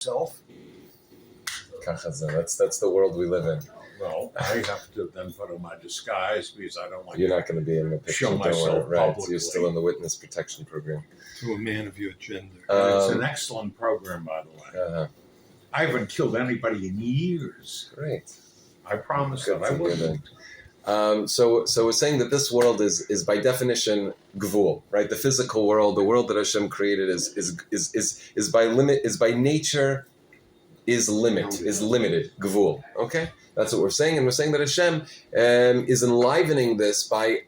self. That's the world we live in. Well, I have to then put on my disguise because I don't want You're not going to be in the picture. show myself right? publicly. So you're still in the witness protection program. To a man of your gender. It's an excellent program, by the way. Uh-huh. I haven't killed anybody in years. Great. I promise that I wouldn't. So we're saying that this world is by definition gvul, right? The physical world, the world that Hashem created is by nature is limited, gvul. Okay, that's what we're saying, and we're saying that Hashem is enlivening this by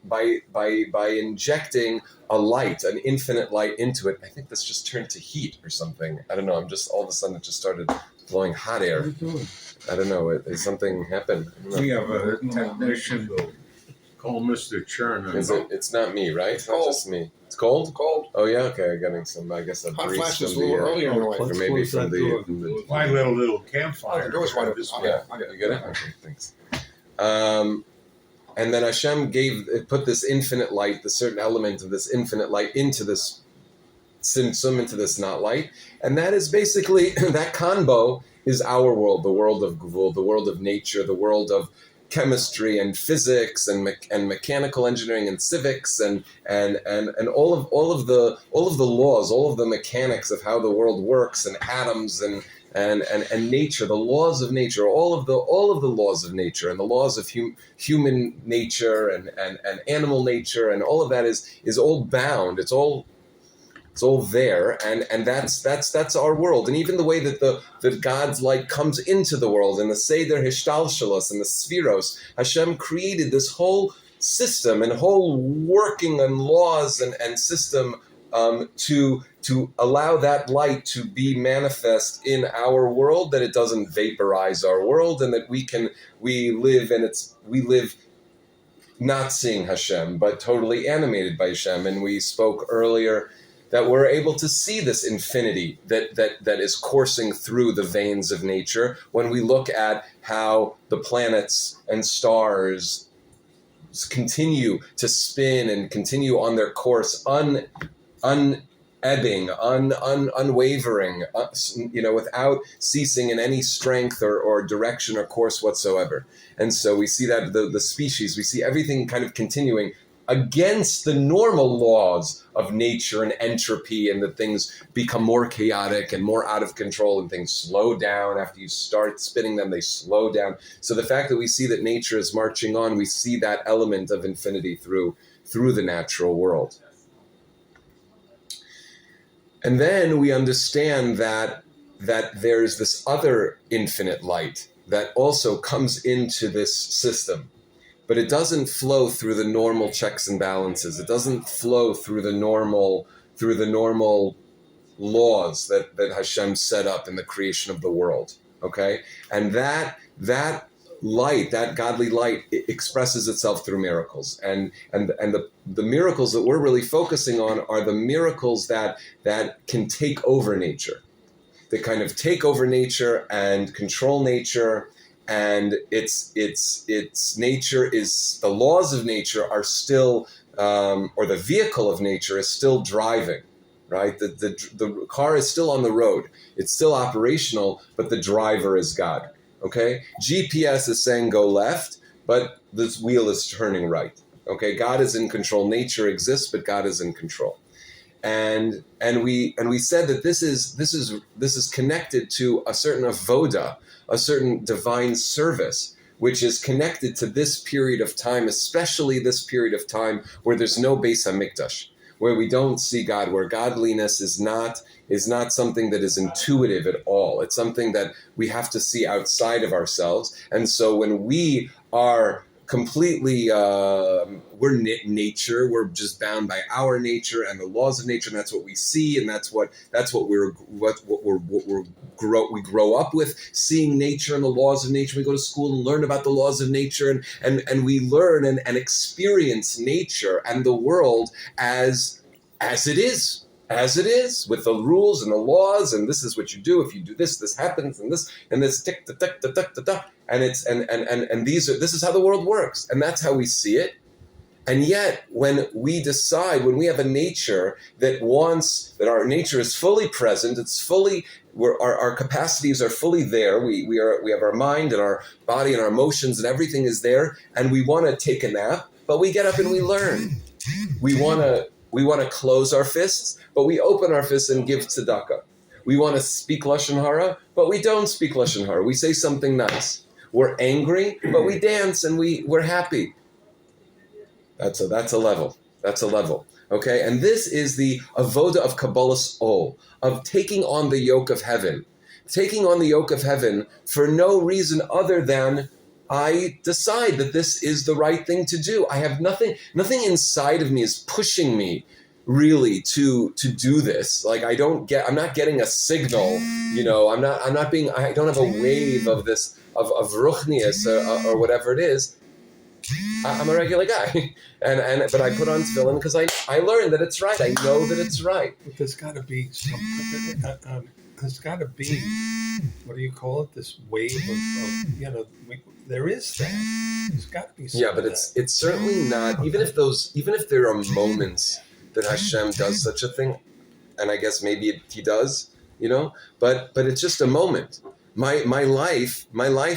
injecting a light, an infinite light into it. I think this just turned to heat or something. I don't know. I'm just all of a sudden it just started blowing hot air. What are you doing? I don't know. Something happened. We have a technician called Mr. Chernin. It's not me, right? It's not just me. It's cold? Cold. Oh, yeah? Okay, I'm getting some, I guess, a Hot breeze flashes from a little earlier in the way. or maybe from the... I lit a little campfire. Oh, the door's wide open. This Okay. way. You get it? Okay, thanks. And then Hashem put this infinite light, the certain element of this infinite light into this tzimtzum, into this not light. And that is basically, that combo is our world, the world of gvul, the world of nature, the world of chemistry and physics and mechanical engineering and civics and all of the laws, all of the mechanics of how the world works and atoms and nature, the laws of nature, all of the laws of nature and the laws of human nature and animal nature, and all of that is all bound. It's all there, and that's our world. And even the way that God's light comes into the world, and the Seder Hishtalshalos and the Spheros, Hashem created this whole system and whole working and laws and system to allow that light to be manifest in our world, that it doesn't vaporize our world, and that we live not seeing Hashem, but totally animated by Hashem. And we spoke earlier that we're able to see this infinity that is coursing through the veins of nature when we look at how the planets and stars continue to spin and continue on their course, unebbing, unwavering, without ceasing in any strength or direction or course whatsoever. And so we see that the species, we see everything kind of continuing against the normal laws of nature and entropy, and that things become more chaotic and more out of control, and things slow down. After you start spinning them, they slow down. So the fact that we see that nature is marching on, we see that element of infinity through the natural world. And then we understand that there's this other infinite light that also comes into this system. But it doesn't flow through the normal checks and balances. It doesn't flow through the normal laws that Hashem set up in the creation of the world. Okay? And that light, that godly light, it expresses itself through miracles. And the miracles that we're really focusing on are the miracles that can take over nature. That kind of take over nature and control nature. And its nature is, the laws of nature are still, or the vehicle of nature is still driving, right? The car is still on the road. It's still operational, but the driver is God, okay? GPS is saying go left, but this wheel is turning right, okay? God is in control. Nature exists, but God is in control. And we said that this is connected to a certain avoda, a certain divine service, which is connected to this period of time, especially this period of time where there's no Beis HaMikdash, where we don't see God, where godliness is not something that is intuitive at all. It's something that we have to see outside of ourselves. And so when we are completely, we're nature. We're just bound by our nature and the laws of nature, and that's what we see, and that's what we grow up with, seeing nature and the laws of nature. We go to school and learn about the laws of nature, and we learn and experience nature and the world as it is. As it is, with the rules and the laws, and this is what you do. If you do this, this happens, and this tick, tick, tick, tick, tick, tick, and it's this is how the world works, and that's how we see it. And yet, when we decide, when we have a nature that our nature is fully present, it's fully our capacities are fully there. We have our mind and our body and our emotions and everything is there, and we want to take a nap, but we get up and we learn. We want to close our fists, but we open our fists and give tzedakah. We want to speak lashon hara, but we don't speak lashon hara. We say something nice. We're angry, but we dance and we're happy. That's a level. That's a level. Okay, and this is the avoda of Kabbalah's ol, of taking on the yoke of heaven. Taking on the yoke of heaven for no reason other than I decide that this is the right thing to do. I have nothing inside of me is pushing me really to do this. Like I'm not getting a signal, I don't have a wave of this, of ruchnius or whatever it is. I'm a regular guy, but I put on tefillin because I learned that it's right. I know that it's right. But there's got to be there's got to be, what do you call it? This wave of there is that. There's got to be something. Yeah, but it's certainly not. Even if there are moments that Hashem does such a thing, and I guess maybe he does, but it's just a moment. My life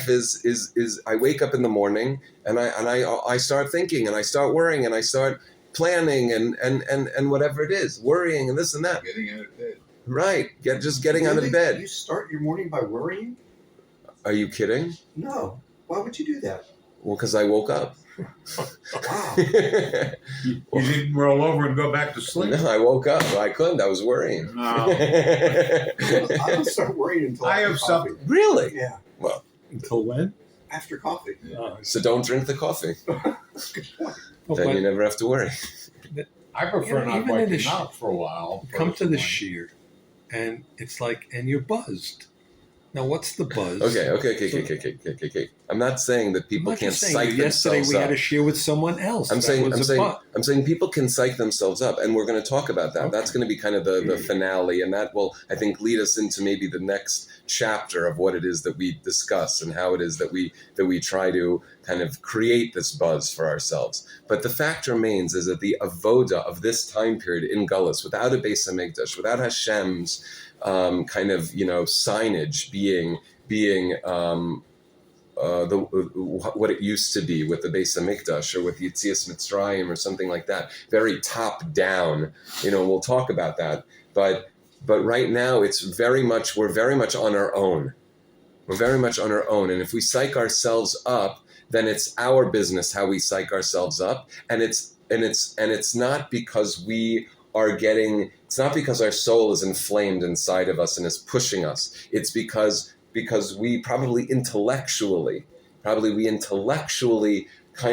is I wake up in the morning and I start thinking and I start worrying and I start planning and whatever it is, worrying and this and that. Getting out of bed. Right. Getting out of bed. You start your morning by worrying? Are you kidding? No. Why would you do that? Well, because I woke up. Wow. You didn't roll over and go back to sleep. No, I woke up. I couldn't. I was worrying. No. I don't start worrying until I after have coffee. something. Really? Yeah, Well, Until when? after coffee. so don't drink the coffee. Good point. Then you never have to worry. I prefer not Even in waking the up for a while. Come to the personally. shear, and it's like, and you're buzzed. Now, what's the buzz? Okay. I'm not saying that people I'm not can't just saying psych that. Yesterday themselves we up. had a shear with someone else. I'm That saying people can psych themselves up, and we're going to talk about that. Okay. That's going to be kind of the finale, and that will, I think, lead us into maybe the next chapter of what it is that we discuss and how it is that we try to kind of create this buzz for ourselves. But the fact remains is that the avoda of this time period in Gullus, without a Beis Hamikdash, without Hashem's kind of signage being what it used to be with the Beis Hamikdash or with Yetzias Mitzrayim or something like that, very top down. We'll talk about that. But right now we're very much on our own. We're very much on our own, and if we psych ourselves up, then it's our business how we psych ourselves up, and it's not because we are getting. It's not because our soul is inflamed inside of us and is pushing us. It's because we probably intellectually kind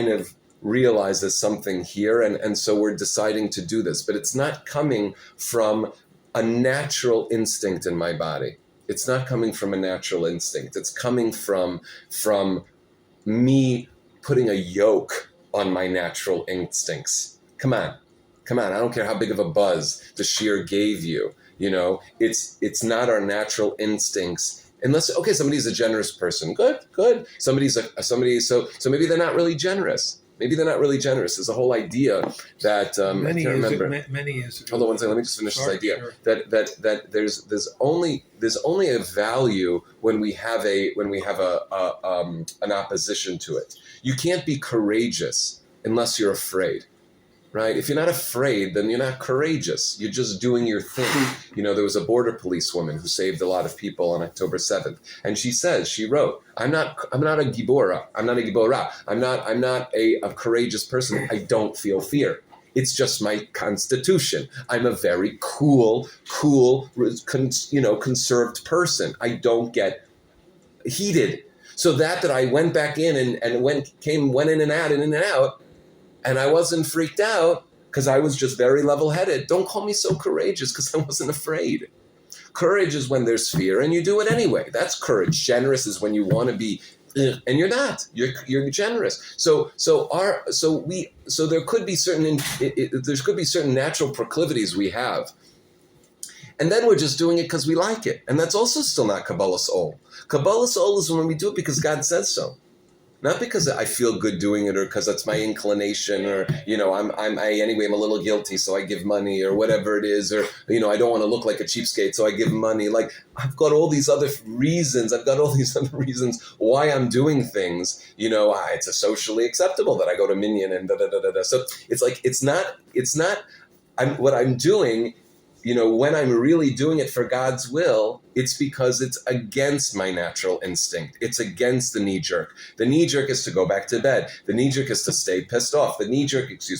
of realize there's something here, and so we're deciding to do this. But it's not coming from a natural instinct in my body. It's not coming from a natural instinct. It's coming from me putting a yoke on my natural instincts. Come on. I don't care how big of a buzz the shear gave you. It's not our natural instincts. Unless, okay, somebody's a generous person. Good. So maybe they're not really generous. There's a whole idea that I can't remember. Many years ago. Hold on one second. Let me just finish this idea. Sure. That there's only a value when we have an opposition to it. You can't be courageous unless you're afraid. Right? If you're not afraid, then you're not courageous. You're just doing your thing. There was a border police woman who saved a lot of people on October 7th. And she wrote, I'm not a gibora. I'm not a gibora. I'm not a courageous person. I don't feel fear. It's just my constitution. I'm a very cool, conserved person. I don't get heated. So that I went back in and went in and out, and I wasn't freaked out because I was just very level-headed. Don't call me so courageous because I wasn't afraid. Courage is when there's fear and you do it anyway. That's courage. Generous is when you want to be, and you're not. You're generous. So there could be certain natural proclivities we have, and then we're just doing it because we like it, and that's also still not Kabbalah's ol. Kabbalah's ol is when we do it because God says so. Not because I feel good doing it or because that's my inclination or, I'm a little guilty, so I give money or whatever it is, or, I don't want to look like a cheapskate, so I give money. Like, I've got all these other reasons. Why I'm doing things. It's socially acceptable that I go to Minyan and da-da-da-da-da. So it's like, what I'm doing, when I'm really doing it for God's will, it's because it's against my natural instinct. It's against the knee jerk. The knee jerk is to go back to bed. The knee jerk is to stay pissed off. The knee jerk is to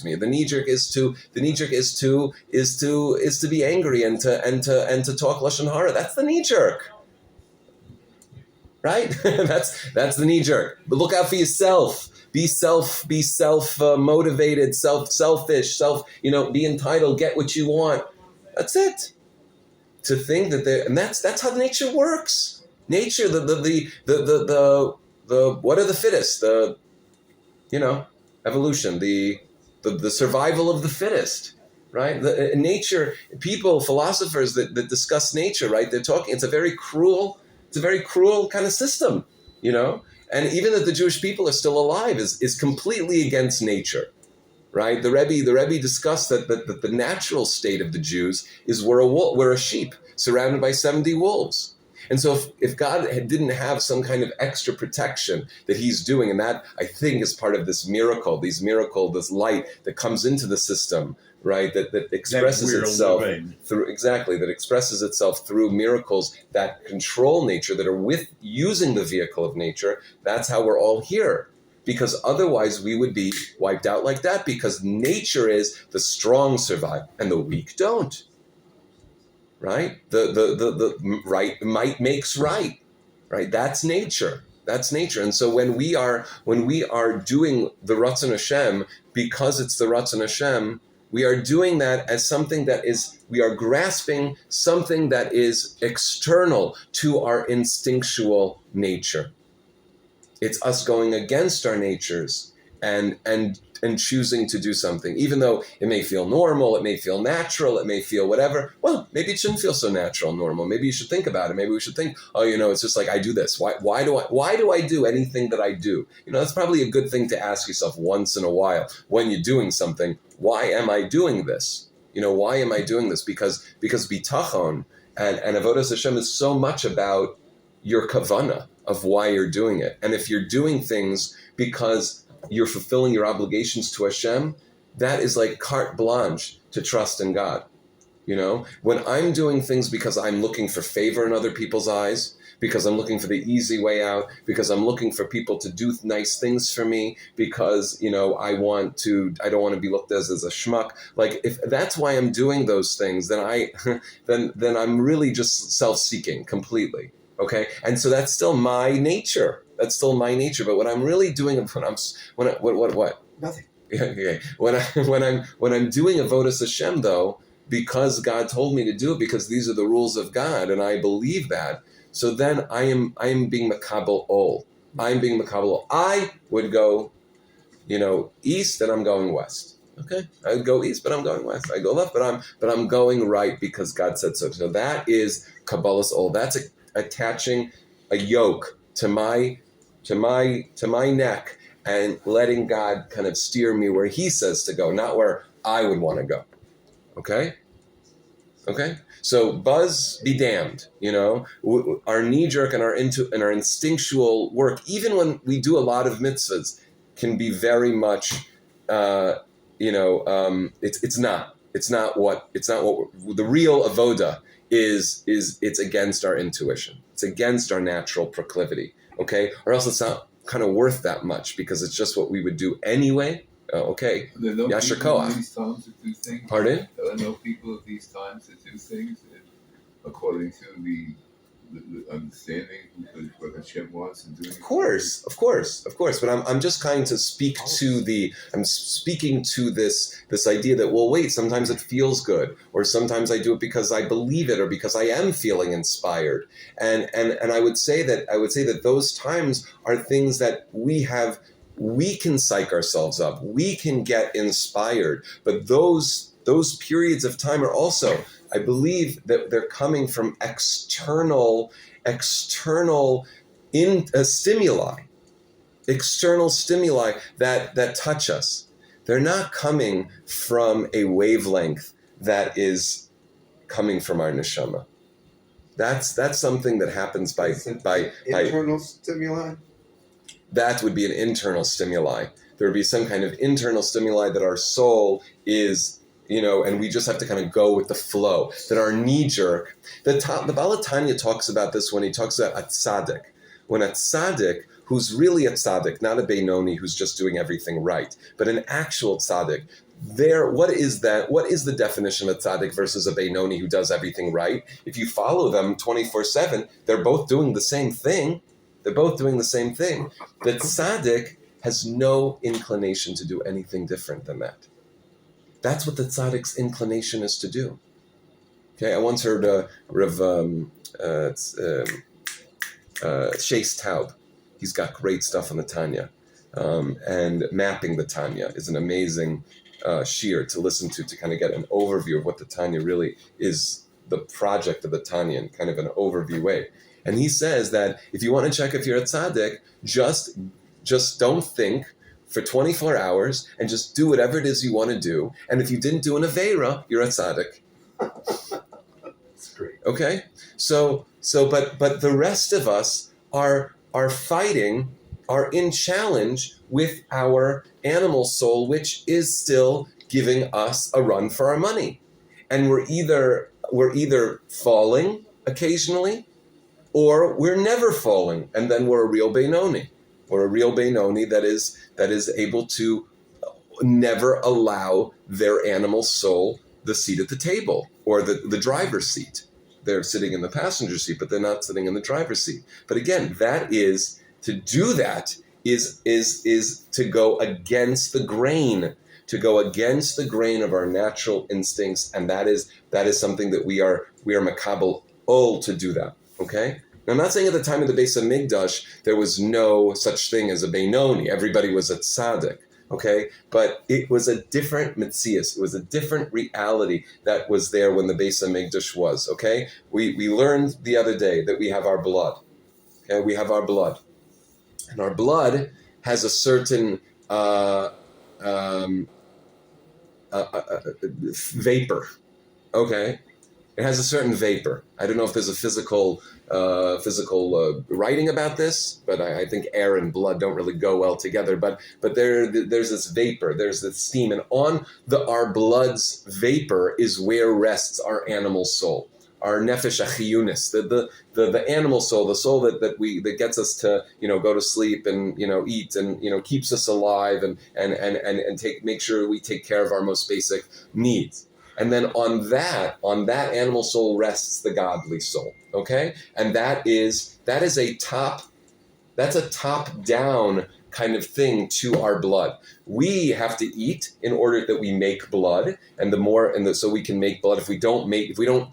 be angry and to talk lashon hara. That's the knee jerk. Right? that's the knee jerk. But look out for yourself. Be motivated, selfish, be entitled, get what you want. That's it. To think that and that's how nature works. Nature, the what are the fittest? Evolution, the survival of the fittest, right? Nature, people, philosophers that discuss nature, right? They're talking. It's a very cruel kind of system, And even that the Jewish people are still alive is completely against nature. Right, the Rebbe discussed that the natural state of the Jews is we're a sheep surrounded by 70 wolves, and so if God didn't have some kind of extra protection that He's doing, and that I think is part of this miracle, this light that comes into the system, right, that expresses itself through miracles that control nature, that are using the vehicle of nature. That's how we're all here. Because otherwise we would be wiped out like that, because nature is the strong survive and the weak don't. Right? The might makes right. Right? That's nature. And so when we are doing the Ratzon Hashem, because it's the Ratzon Hashem, we are doing that as something we are grasping something that is external to our instinctual nature. It's us going against our natures and choosing to do something, even though it may feel normal, it may feel natural, it may feel whatever. Well, maybe it shouldn't feel so natural and normal. Maybe you should think about it. Maybe we should think, it's just like I do this. Why do I do anything that I do? That's probably a good thing to ask yourself once in a while when you're doing something. Why am I doing this? Why am I doing this? Because bitachon and avodas Hashem is so much about your kavanah of why you're doing it. And if you're doing things because you're fulfilling your obligations to Hashem, that is like carte blanche to trust in God. When I'm doing things because I'm looking for favor in other people's eyes, because I'm looking for the easy way out, because I'm looking for people to do nice things for me, because, I don't want to be looked at as a schmuck. Like, if that's why I'm doing those things, then then I'm really just self-seeking completely. Okay, and so that's still my nature. But what I'm really doing, what? Nothing. Okay. When I'm doing avodas Hashem, though, because God told me to do it, because these are the rules of God, and I believe that. So then I am being makabel ol. I'm being makabel ol. I would go, east, and I'm going west. Okay, I would go east, but I'm going west. I go left, but I'm going right because God said so. So that is kabbalas ol. That's attaching a yoke to my neck and letting God kind of steer me where He says to go, not where I would want to go. Okay. So buzz be damned. Our knee jerk and our instinctual work, even when we do a lot of mitzvahs, can be very much. It's not what the real avoda is. It's against our intuition. It's against our natural proclivity. Okay, or else it's not kind of worth that much because it's just what we would do anyway. Okay, Yasher Koach. These times to do things. Pardon? There are no people at these times to do things according to the understanding what Hashem wants and doing. Of course. But I'm just trying to speak to speaking to this idea that, well, wait, sometimes it feels good, or sometimes I do it because I believe it, or because I am feeling inspired. And I would say that those times are things that we can psych ourselves up. We can get inspired. But those periods of time are also, I believe, that they're coming from external stimuli. external stimuli that touch us. They're not coming from a wavelength that is coming from our neshama. That's something that happens by internal stimuli. That would be an internal stimuli. There would be some kind of internal stimuli that our soul is, and we just have to kind of go with the flow. That our knee jerk. The Baal Tanya talks about this when he talks about a tzaddik. When a tzaddik, who's really a tzaddik, not a Beinoni who's just doing everything right, but an actual tzaddik. What is that? What is the definition of a tzaddik versus a Beinoni who does everything right? If you follow them 24/7, they're both doing the same thing. They're both doing the same thing. The tzaddik has no inclination to do anything different than that. That's what the tzaddik's inclination is to do. Okay, I once heard Rav Shais Taub. He's got great stuff on the Tanya. And mapping the Tanya is an amazing shiur to listen to kind of get an overview of what the Tanya really is, the project of the Tanya in kind of an overview way. And he says that if you want to check if you're a tzaddik, just don't think for 24 hours and just do whatever it is you want to do. And if you didn't do an aveira, you're a tzaddik. That's great. Okay? But the rest of us are fighting, are in challenge with our animal soul, which is still giving us a run for our money. And we're either falling occasionally, or we're never falling, and then we're a real Beinoni. We're a real Beinoni that is able to never allow their animal soul the seat at the table or the driver's seat. They're sitting in the passenger seat, but they're not sitting in the driver's seat. But again, to do that is to go against the grain, of our natural instincts, and that is something that we are makabel all to do that. Okay? Now, I'm not saying at the time of the Beis Hamikdash there was no such thing as a Beinoni. Everybody was a tzaddik. Okay? But it was a different metzias. It was a different reality that was there when the Beis Hamikdash was. Okay? We learned the other day that we have our blood. Okay? We have our blood. And our blood has a certain vapor. Okay? It has a certain vapor. I don't know if there's a physical writing about this, but I think air and blood don't really go well together. But there's this vapor, there's this steam, and on our blood's vapor is where rests our animal soul, our nefesh achiyunis, the animal soul, the soul that gets us to go to sleep and eat and keeps us alive and make sure we take care of our most basic needs. And then on that animal soul rests the godly soul. Okay? And that is a top down kind of thing to our blood. We have to eat in order that we make blood, so we can make blood. If we don't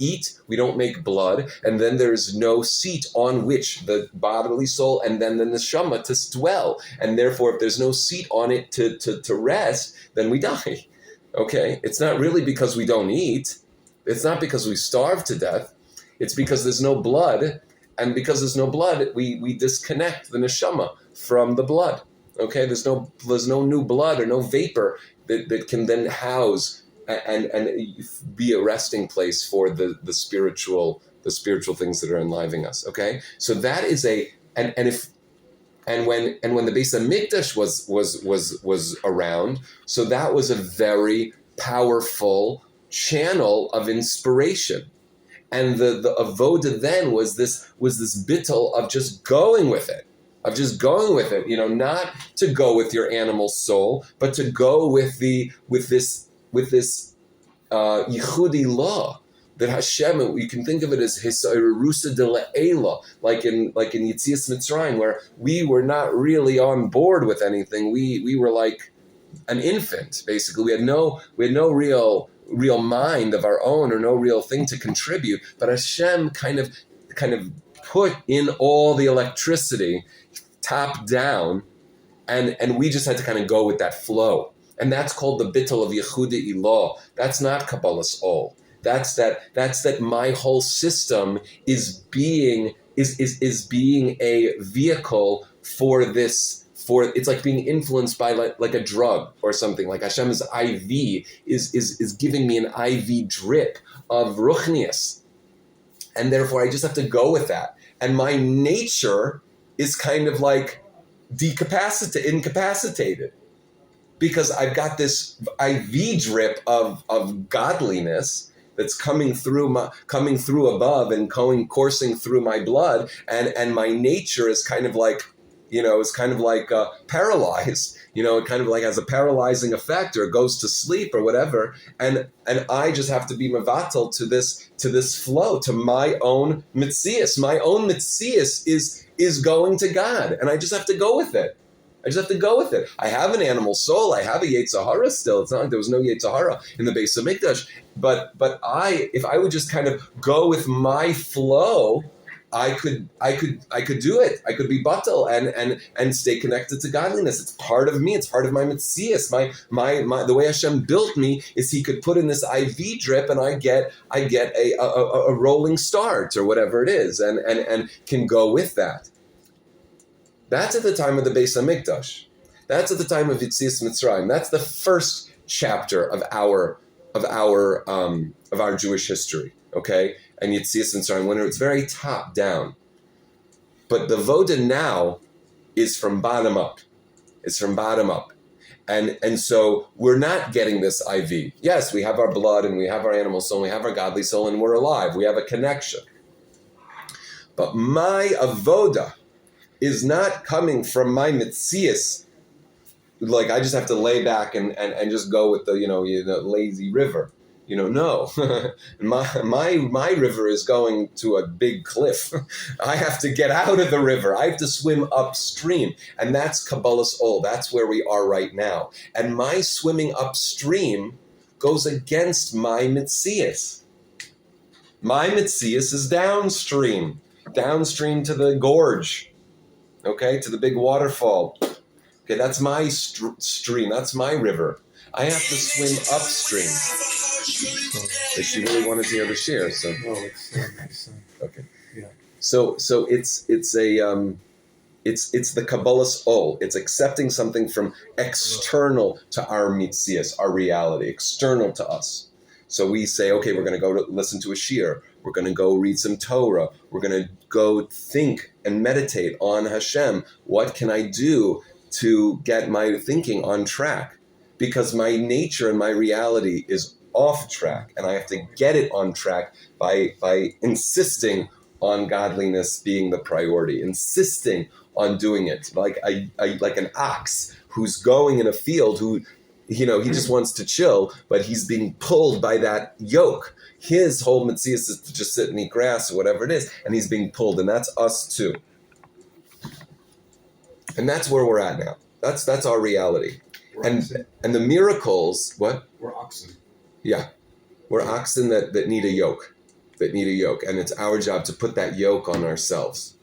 eat, we don't make blood, and then there's no seat on which the bodily soul and then the neshama to dwell. And therefore, if there's no seat on it to rest, then we die. Okay? It's not really because we don't eat. It's not because we starve to death. It's because there's no blood, and because there's no blood, we disconnect the neshama from the blood. Okay, there's no new blood or no vapor that can then house and be a resting place for the spiritual things that are enlivening us. Okay, so that is when the Beis Hamikdash was around, so that was a very powerful channel of inspiration. And the avoda then was this bittul of just going with it, not to go with your animal soul, but to go with this yichudi law that Hashem. You can think of it as hisarusa de la'ela, like in Yetzias Mitzrayim, where we were not really on board with anything. We were like an infant, basically. We had no real mind of our own, or no real thing to contribute, but Hashem kind of put in all the electricity top down, and we just had to kind of go with that flow. And that's called the bittul of Yehuda Ilah. That's not Kabbalah's all. That's that my whole system is being a vehicle for this it's like being influenced by like a drug or something. Like Hashem's IV is giving me an IV drip of ruchnius. And therefore I just have to go with that. And my nature is kind of like incapacitated. Because I've got this IV drip of godliness that's coming through above and coursing through my blood, and my nature is kind of like, paralyzed. It kind of like has a paralyzing effect, or goes to sleep or whatever, and I just have to be mevatel to this flow, to my own mitzias. My own mitzias is going to God, and I just have to go with it. I have an animal soul. I have a Yetzer Hara still. It's not like there was no Yetzer Hara in the Beis Hamikdash. But if I would just kind of go with my flow, I could do it. I could be batel and stay connected to godliness. It's part of me. It's part of my mitzias. My the way Hashem built me is He could put in this IV drip, and I get a rolling start or whatever it is, and can go with that. That's at the time of the Beis Hamikdash. That's at the time of Yetzias Mitzrayim. That's the first chapter of our Jewish history. Okay, and Yetzias Mitzrayim, when it's very top down. But the Voda now is from bottom up. It's from bottom up, and so we're not getting this IV. Yes, we have our blood and we have our animal soul, and we have our godly soul, and we're alive. We have a connection. But my avoda is not coming from my mitzias. Like I just have to lay back and just go with the lazy river. No. my river is going to a big cliff. I have to get out of the river. I have to swim upstream. And that's Kabbalah's Ol. That's where we are right now. And my swimming upstream goes against my mitzias. My mitzias is downstream to the gorge. Okay, to the big waterfall. Okay, that's my stream. That's my river. I have to swim upstream. But she really wanted to hear the share, so. Oh, it's okay. Yeah. So it's the Kabbalah's Ol. It's accepting something from external to our mitzias, our reality, external to us. So we say, okay, we're going to go listen to a shir. We're going to go read some Torah. We're going to go think and meditate on Hashem. What can I do to get my thinking on track? Because my nature and my reality is off track, and I have to get it on track by insisting on godliness being the priority, insisting on doing it, like an ox who's going in a field who, he just wants to chill, but he's being pulled by that yoke. His whole mitzias is to just sit and eat grass or whatever it is, and he's being pulled, and that's us too. And that's where we're at now. That's our reality. And the miracles, what? We're oxen. Yeah. We're oxen that need a yoke. And it's our job to put that yoke on ourselves.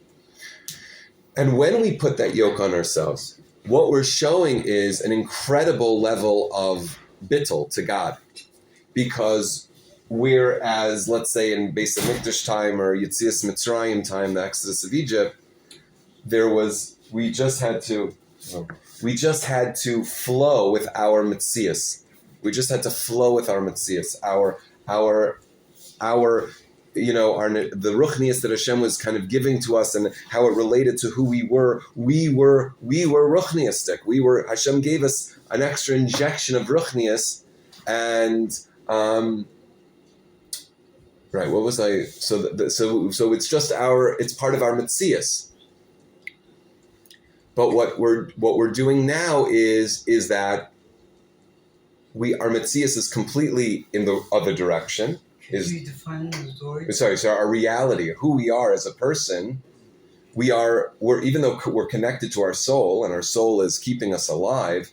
And when we put that yoke on ourselves, what we're showing is an incredible level of bittul to God. Because whereas, let's say in Beis Hamikdash time or Yetzias Mitzrayim time, the Exodus of Egypt, we just had to flow with our mitzias. We just had to flow with our mitzias, the ruchnias that Hashem was kind of giving to us, and how it related to who we were. We were ruchniistic. Hashem gave us an extra injection of ruchnias, and right. What was I? So it's just it's part of our mitzias. But what we're doing now is that our mitzias is completely in the other direction. Can you define the story? Sorry, our reality, who we are as a person, we're even though we're connected to our soul, and our soul is keeping us alive,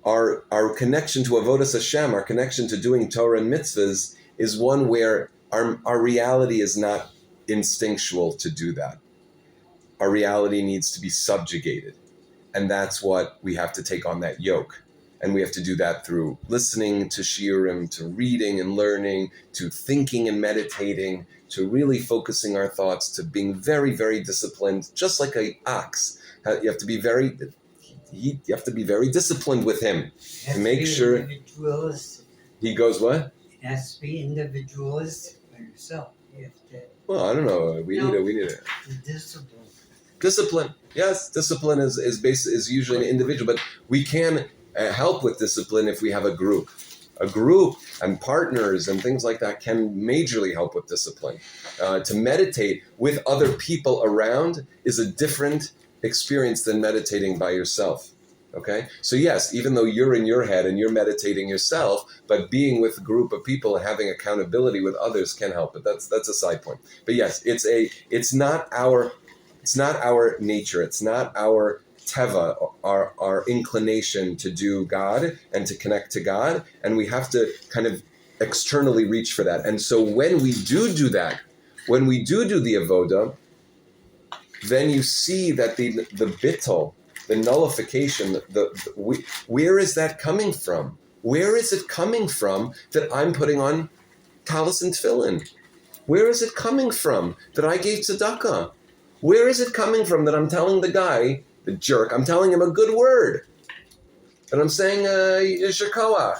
our connection to Avodas Hashem, our connection to doing Torah and mitzvahs, is one where our reality is not instinctual to do that. Our reality needs to be subjugated. And that's what we have to take on, that yoke. And we have to do that through listening to shiurim, to reading and learning, to thinking and meditating, to really focusing our thoughts, to being very, very disciplined, just like an ox. You have to be very disciplined with him to make sure he goes what? It has to be individualistic by yourself. You have to. Well, I don't know. We need it. The discipline. Discipline, yes, discipline is usually an individual, but we can help with discipline if we have a group. A group and partners and things like that can majorly help with discipline. To meditate with other people around is a different experience than meditating by yourself. Okay, so yes, even though you're in your head and you're meditating yourself, but being with a group of people and having accountability with others can help. But that's a side point. But yes, it's not our nature. It's not our teva, our inclination to do God and to connect to God, and we have to kind of externally reach for that. And so when we do that, when we do the avoda, then you see that the bittul, the nullification, where is that coming from? Where is it coming from that I'm putting on talis and tefillin? Where is it coming from that I gave tzedakah? Where is it coming from that I'm telling the guy, the jerk, I'm telling him a good word? And I'm saying, yesher koach.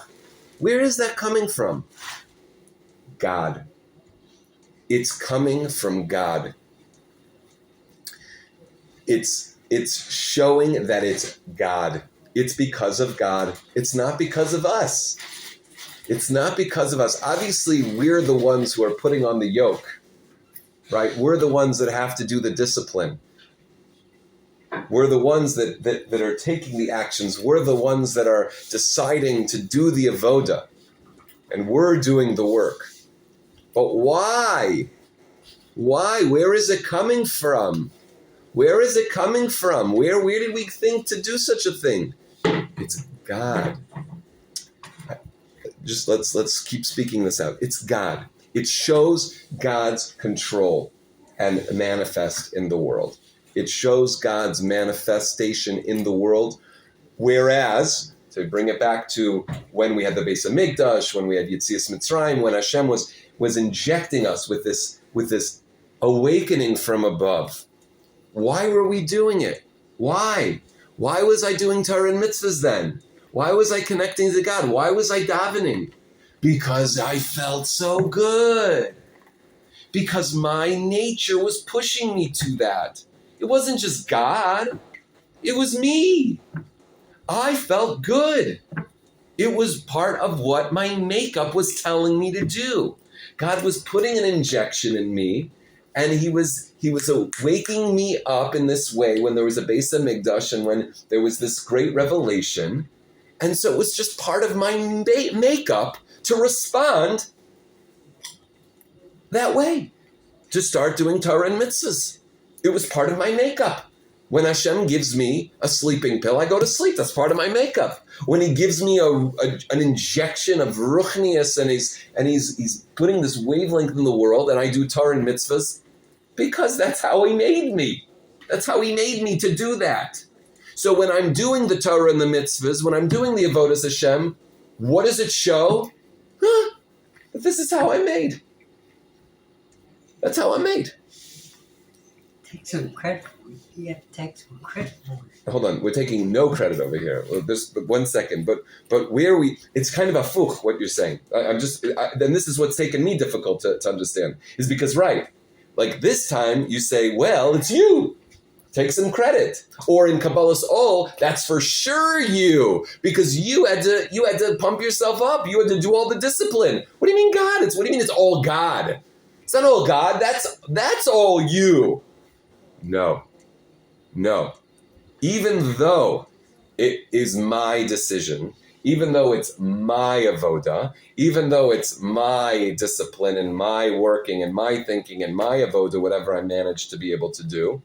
Where is that coming from? God. It's coming from God. It's showing that it's God. It's because of God. It's not because of us. It's not because of us. Obviously, we're the ones who are putting on the yoke, right? We're the ones that have to do the discipline. We're the ones that are taking the actions. We're the ones that are deciding to do the avoda. And we're doing the work. But why? Why? Where is it coming from? Where is it coming from? Where did we think to do such a thing? It's God. Just let's keep speaking this out. It's God. It shows God's control and manifest in the world. It shows God's manifestation in the world. Whereas, to bring it back to when we had the Beis Hamikdash, when we had Yetzias Mitzrayim, when Hashem was injecting us with this awakening from above. Why were we doing it? Why? Why was I doing Torah and mitzvahs then? Why was I connecting to God? Why was I davening? Because I felt so good. Because my nature was pushing me to that. It wasn't just God. It was me. I felt good. It was part of what my makeup was telling me to do. God was putting an injection in me, and he was waking me up in this way when there was a Beis Hamikdash and when there was this great revelation. And so it was just part of my makeup to respond that way, to start doing Torah and mitzvahs. It was part of my makeup. When Hashem gives me a sleeping pill, I go to sleep. That's part of my makeup. When he gives me an injection of ruchnius and he's putting this wavelength in the world and I do Torah and mitzvahs, because that's how he made me. That's how he made me to do that. So when I'm doing the Torah and the mitzvahs, when I'm doing the avodas Hashem, what does it show? This is how I'm made. That's how I'm made. Take some credit. You have to take some credit for it. Hold on, we're taking no credit over here. Well, just 1 second, but where we? It's kind of a fuch what you're saying. Then this is what's taken me difficult to understand, is because like this time you say, well, it's you. Take some credit. Or in Kabbalah's Ol, that's for sure you, because you had to pump yourself up. You had to do all the discipline. What do you mean God? What do you mean it's all God? It's not all God. That's all you. No. Even though it is my decision, even though it's my avoda, even though it's my discipline and my working and my thinking and my avoda, whatever I manage to be able to do,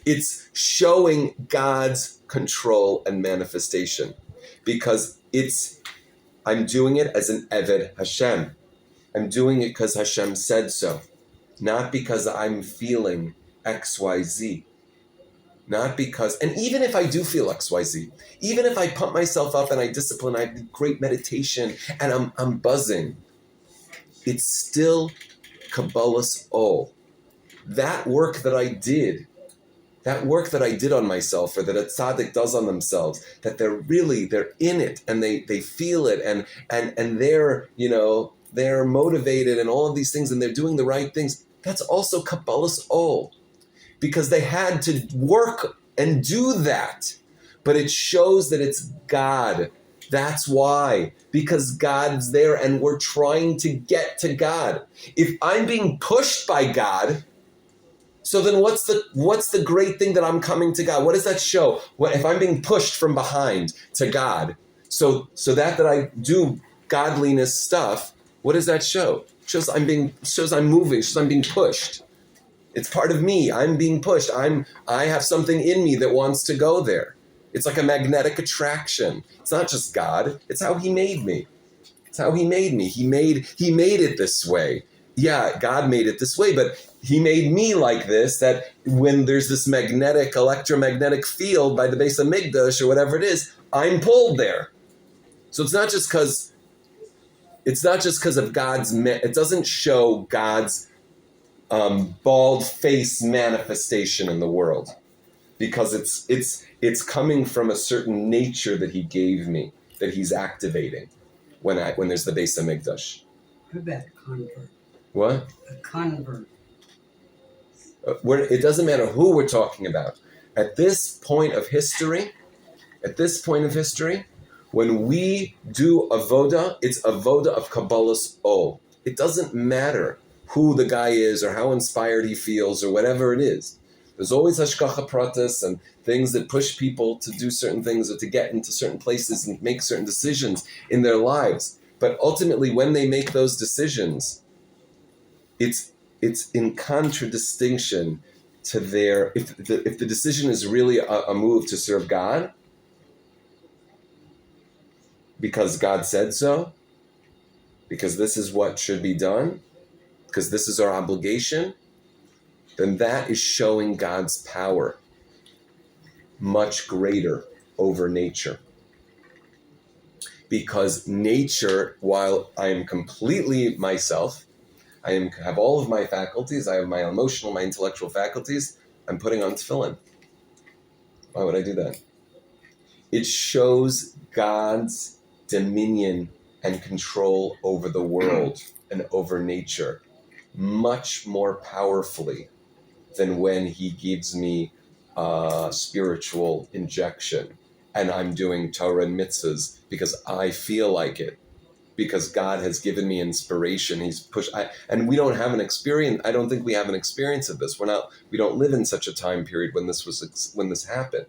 it's showing God's control and manifestation, because I'm doing it as an Eved Hashem. I'm doing it because Hashem said so, not because I'm feeling XYZ. Not because, and even if I do feel XYZ, even if I pump myself up and I discipline, I have great meditation and I'm buzzing, it's still Kabbalah's Ol. That work that I did on myself, or that a tzaddik does on themselves, that they're in it, and they feel it, and they're motivated, and all of these things, and they're doing the right things. That's also Kabbalah's Ol, because they had to work and do that. But it shows that it's God. That's why. Because God's there, and we're trying to get to God. If I'm being pushed by God, so then what's the great thing that I'm coming to God? What does that show? If I'm being pushed from behind to God, so that I do godliness stuff, what does that show? It shows I'm moving, shows I'm being pushed. It's part of me. I'm being pushed. I have something in me that wants to go there. It's like a magnetic attraction. It's not just God. It's how He made me. It's how He made me. He made it this way. Yeah, God made it this way, but He made me like this, that when there's this electromagnetic field by the base of Migdash or whatever it is, I'm pulled there. So it's not just because of God's, it doesn't show God's bald face manifestation in the world, because it's coming from a certain nature that He gave me, that He's activating when there's the base of Migdash. What about a convert? What? A convert. It doesn't matter who we're talking about. At this point of history, when we do avoda, it's avoda of Kabbalah's Ol. It doesn't matter who the guy is or how inspired he feels or whatever it is. There's always hashkacha pratis and things that push people to do certain things or to get into certain places and make certain decisions in their lives. But ultimately, when they make those decisions, it's in contradistinction to their, if the decision is really a move to serve God, because God said so, because this is what should be done, because this is our obligation, then that is showing God's power much greater over nature. Because nature, while I am completely myself, I have all of my faculties, I have my emotional, my intellectual faculties, I'm putting on tefillin. Why would I do that? It shows God's dominion and control over the world and over nature much more powerfully than when He gives me a spiritual injection and I'm doing Torah and mitzvahs because I feel like it, because God has given me inspiration. He's pushed, and we don't have an experience. I don't think we have an experience of this. We don't live in such a time period when this happened.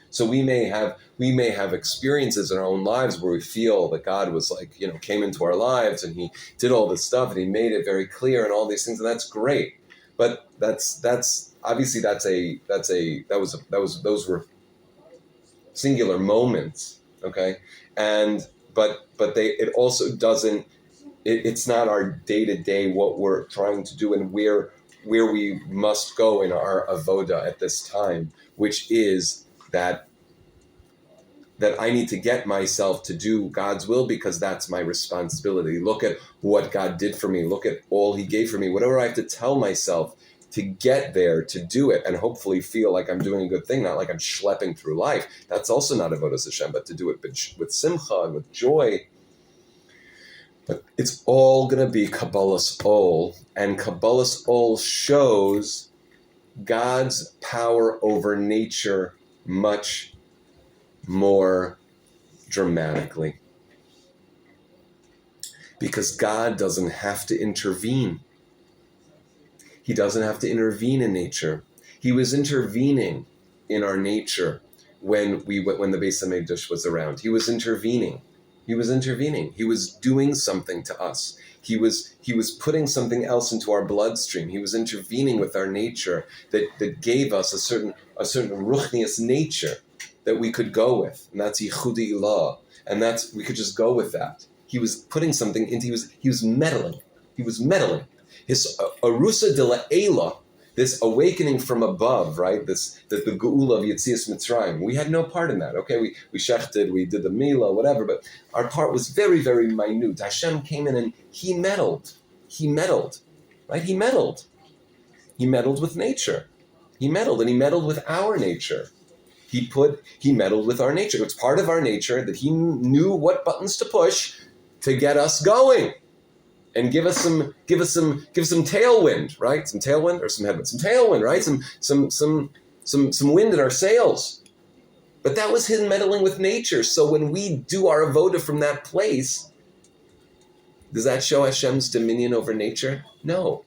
So we may have experiences in our own lives where we feel that God was came into our lives and He did all this stuff and He made it very clear and all these things, and that's great. But that's obviously those were singular moments, okay? But it also doesn't. It's not our day-to-day what we're trying to do and where we must go in our avoda at this time, which is that I need to get myself to do God's will because that's my responsibility. Look at what God did for me. Look at all He gave for me. Whatever I have to tell myself to get there, to do it, and hopefully feel like I'm doing a good thing, not like I'm schlepping through life. That's also not avodas Hashem, but to do it with simcha and with joy. But it's all going to be Kabbalah's Ol, and Kabbalah's Ol shows God's power over nature much more dramatically. Because God doesn't have to intervene. He doesn't have to intervene in nature. He was intervening in our nature when the Beis HaMikdash was around. He was intervening. He was doing something to us. He was putting something else into our bloodstream. He was intervening with our nature that gave us a certain ruchnius nature that we could go with, and that's yichudi ilah, and we could just go with that. He was putting something into. He was meddling. His arusa de la'ela, this awakening from above, right? The geula of Yetzias Mitzrayim. We had no part in that. Okay, we shechted, we did the milah, whatever, but our part was very, very minute. Hashem came in and He meddled. right? He meddled. He meddled with nature. He meddled, and he meddled with our nature. He meddled with our nature. It's part of our nature that he knew what buttons to push to get us going and give us some tailwind, right? Some tailwind or some headwind, some tailwind, right? Some wind in our sails. But that was him meddling with nature. So when we do our avoda from that place, does that show Hashem's dominion over nature? No.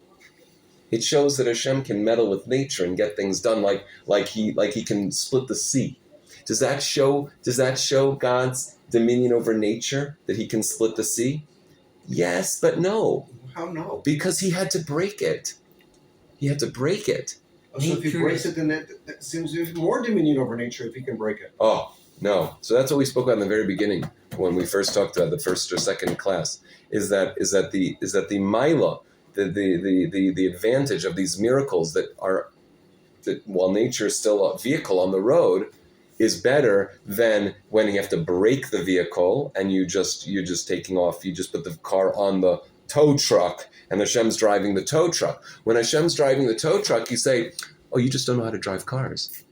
It shows that Hashem can meddle with nature and get things done, like he can split the sea. Does that show God's dominion over nature, that he can split the sea? Yes, but no. How no? Because he had to break it. He had to break it. Oh, so if he breaks it, then that seems there's more dominion over nature if he can break it. Oh, no. So that's what we spoke about in the very beginning when we first talked about the first or second class. Is that the Maila, the advantage of these miracles that while nature is still a vehicle on the road, is better than when you have to brake the vehicle and you're just taking off. You just put the car on the tow truck and Hashem's driving the tow truck. When Hashem's driving the tow truck, you say, "Oh, you just don't know how to drive cars.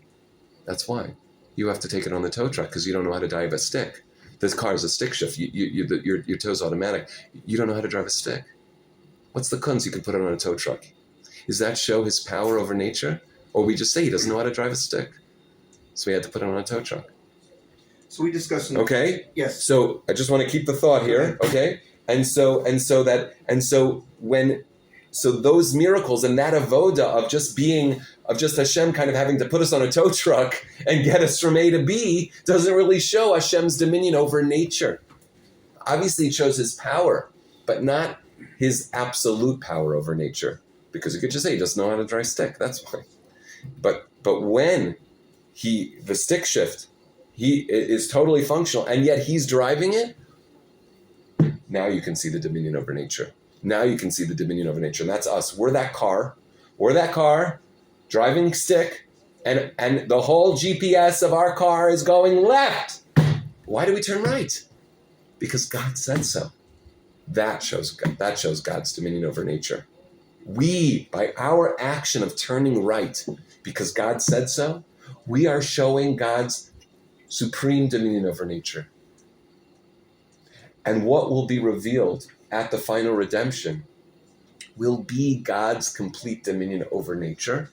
That's why you have to take it on the tow truck, because you don't know how to drive a stick. This car is a stick shift. Your tow's automatic. You don't know how to drive a stick. What's the kunz? You can put it on a tow truck. Does that show his power over nature? Or we just say he doesn't know how to drive a stick, so we had to put it on a tow truck." So we discussed. Okay. Yes. So I just want to keep the thought here. Okay. And so those miracles and that avoda of just Hashem kind of having to put us on a tow truck and get us from A to B doesn't really show Hashem's dominion over nature. Obviously, it shows his power, but not his absolute power over nature. Because you could just say he doesn't know how to drive stick. That's why. But when the stick shift, he is totally functional, and yet he's driving it. Now you can see the dominion over nature. Now you can see the dominion over nature. And that's us. We're that car, driving stick, and the whole GPS of our car is going left. Why do we turn right? Because God said so. That shows God's dominion over nature. We, by our action of turning right, because God said so, we are showing God's supreme dominion over nature. And what will be revealed at the final redemption will be God's complete dominion over nature,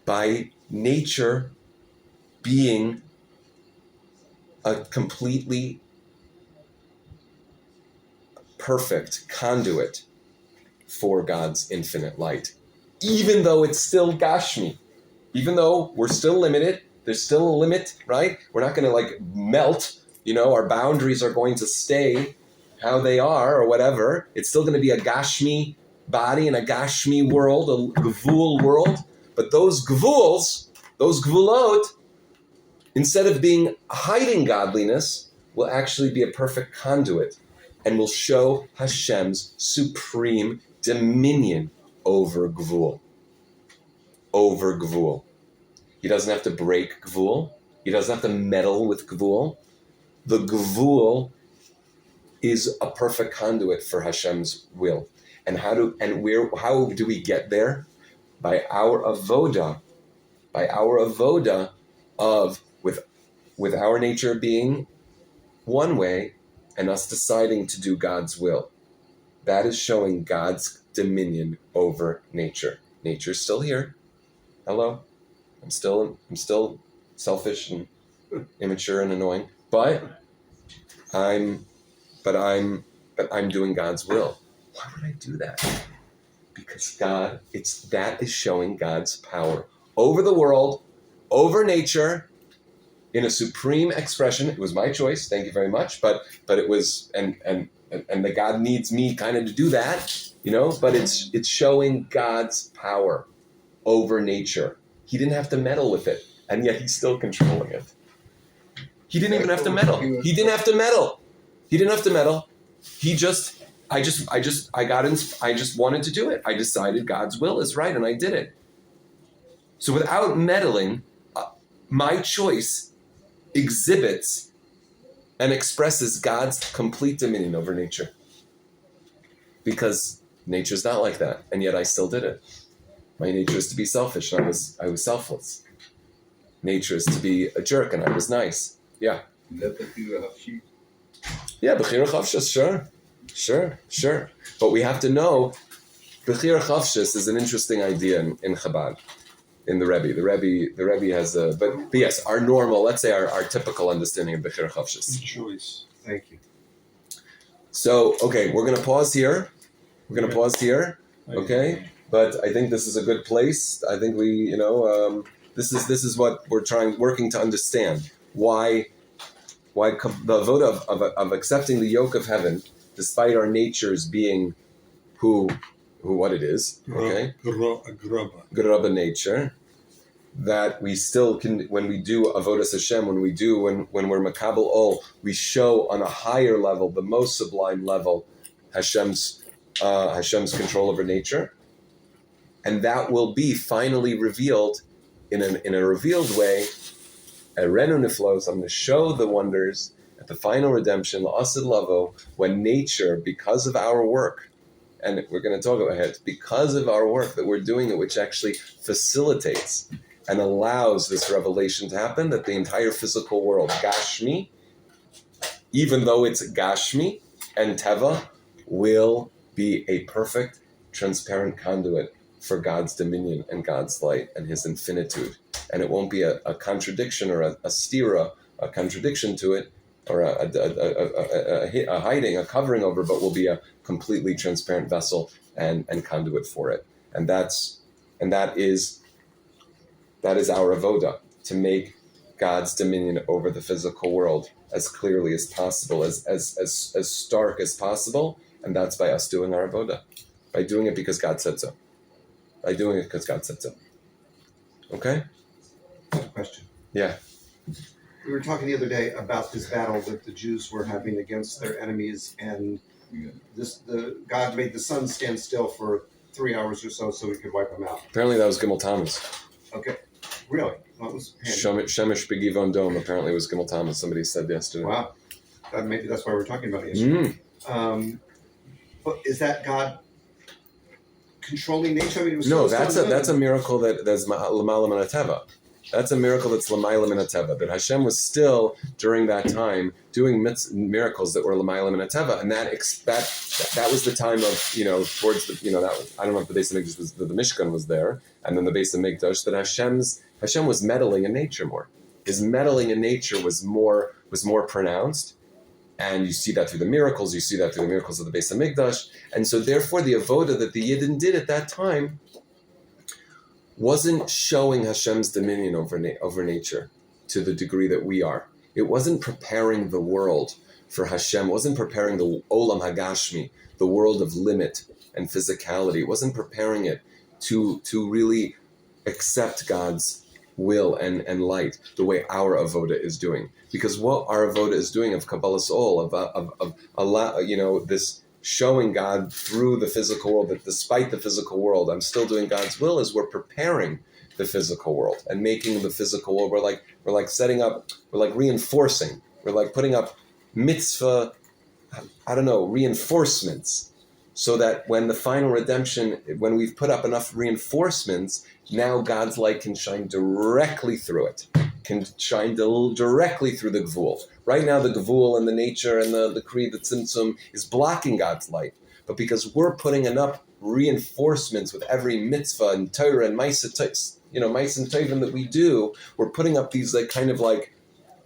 by nature being a completely perfect conduit for God's infinite light. Even though it's still Gashmi, even though we're still limited, there's still a limit, right? We're not going to melt, our boundaries are going to stay how they are or whatever. It's still going to be a Gashmi body and a Gashmi world, a Gvul world. But those Gvuls, those Gvulot, instead of being hiding godliness, will actually be a perfect conduit and will show Hashem's supreme dominion over Gvul. Over Gvul. He doesn't have to break Gvul. He doesn't have to meddle with Gvul. The Gvul is a perfect conduit for Hashem's will. And how do we get there? By our avoda of with our nature being one way and us deciding to do God's will. That is showing God's dominion over nature. Nature's still here. Hello. I'm still selfish and immature and annoying, but I'm doing God's will. Why would I do that? Because that is showing God's power over the world, over nature, in a supreme expression. It was my choice, thank you very much, but it was, and that God needs me kind of to do that, but it's showing God's power over nature. He didn't have to meddle with it, and yet he's still controlling it. He didn't even have to meddle. He didn't have to meddle. I just wanted to do it. I decided God's will is right, and I did it. So without meddling, my choice exhibits and expresses God's complete dominion over nature. Because Nature's not like that, and yet I still did it. My nature is to be selfish, and I was selfless. Nature is to be a jerk, and I was nice. Yeah. Let the people have sheep. Yeah, Bechira Chavshas, sure. But we have to know, Bechira Chavshas is an interesting idea in Chabad, in the Rebbe. The Rebbe has a, but yes, our normal, let's say our typical understanding of Bechira Chavshas. Choice. Thank you. So, okay, we're going to pause here. Okay? But I think this is a good place. I think we, this is what we're working to understand. Why the vote of accepting the yoke of heaven, despite our natures being who what it is, okay? Grubba nature, that we still can, when we do avodas Hashem, when we're makabel ol, we show on a higher level, the most sublime level, Hashem's control over nature, and that will be finally revealed in a revealed way. Erenu niflos, I'm going to show the wonders at the final redemption, la'asid lavo, when nature, because of our work, and we're going to talk about it, because of our work that we're doing it, which actually facilitates and allows this revelation to happen, that the entire physical world, Gashmi, even though it's Gashmi and Teva, will be a perfect, transparent conduit for God's dominion and God's light and His infinitude. And it won't be a contradiction or a stira, a contradiction to it, or a hiding, a covering over, but will be a completely transparent vessel and conduit for it. And that is our avoda, to make God's dominion over the physical world as clearly as possible, as stark as possible, and that's by us doing our avoda, by doing it because God said so, Okay? Question. Yeah. We were talking the other day about this battle that the Jews were having against their enemies, and God made the sun stand still for 3 hours or so he could wipe them out. Apparently that was Gimel Tammuz. Okay. Really? What was Shemesh Begivon Dome apparently was Gimel Tammuz, somebody said yesterday. Wow. Maybe that's why we're talking about it yesterday. But is that God controlling nature? I mean, it was no, that's a miracle that's l'mayla min hateva. That's a miracle that's l'mayla min hateva. That Hashem was still during that time doing miracles that were l'mayla min hateva, and that was the time of towards the that I don't know if the Beis Hamikdash was the Mishkan was there, and then the Beis Hamikdash, that Hashem was meddling in nature more. His meddling in nature was more pronounced. And you see that through the miracles. You see that through the miracles of the Beis Hamikdash. And so therefore the avoda that the Yidden did at that time wasn't showing Hashem's dominion over nature to the degree that we are. It wasn't preparing the world for Hashem. It wasn't preparing the Olam Hagashmi, the world of limit and physicality. It wasn't preparing it to really accept God's will and light the way our avoda is doing. Because what our avoda is doing of Kabbalas Ol, of this showing God through the physical world, that despite the physical world, I'm still doing God's will, is we're preparing the physical world and making the physical world. We're like setting up, we're like reinforcing, we're like putting up mitzvah, reinforcements, so that when the final redemption, when we've put up enough reinforcements, now God's light can shine directly through it, can shine directly through the gvul. Right now, the gvul and the nature and the kri, the tzimtzum, is blocking God's light. But because we're putting enough reinforcements with every mitzvah and Torah and Ma'aseh Tovim that we do, we're putting up these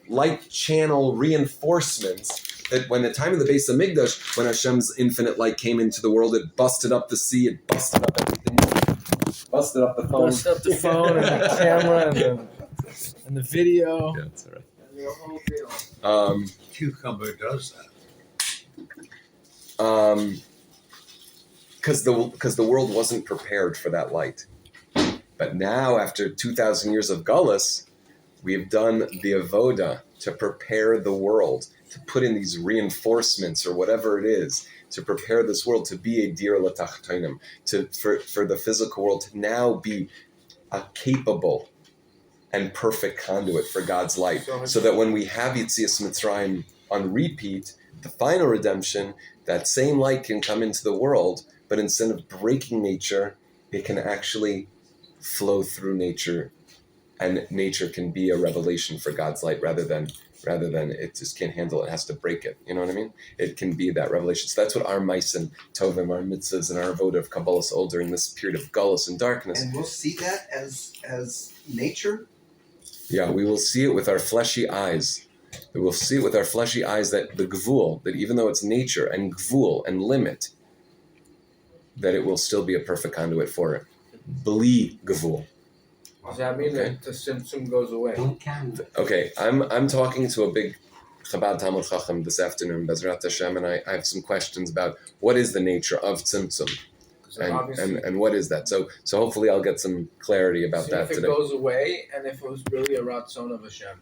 light channel reinforcements, that when the time of the Beis Hamikdash, when Hashem's infinite light came into the world, it busted up the sea, it busted up everything, busted up the phone. Busted up the phone and the camera and the video. Yeah, that's all right. Cucumber does that. Because the world wasn't prepared for that light. But now, after 2,000 years of Gullus, we have done the avoda to prepare the world, to put in these reinforcements or whatever it is, to prepare this world to be a dir latachtonim, for the physical world to now be a capable and perfect conduit for God's light, so that when we have Yetzias Mitzrayim on repeat, the final redemption, that same light can come into the world but instead of breaking nature, it can actually flow through nature, and nature can be a revelation for God's light rather than it just can't handle it. It has to break it. You know what I mean? It can be that revelation. So that's what our Maisen Tovim, our mitzvahs, and our vote of Kabbalah soul during this period of gullus and darkness. And we'll see that as nature. Yeah, we will see it with our fleshy eyes. We will see it with our fleshy eyes that the gvul, that even though it's nature and gvul and limit, that it will still be a perfect conduit for it. Bli gvul. Does that mean that the symptom goes away? Don't count. Okay, I'm talking to a big Chabad Talmud Chacham this afternoon, Bezrat Hashem, and I have some questions about what is the nature of tzimtzum, and what is that. So hopefully I'll get some clarity about See that if it today. goes away, and if it was really a ratzon of Hashem.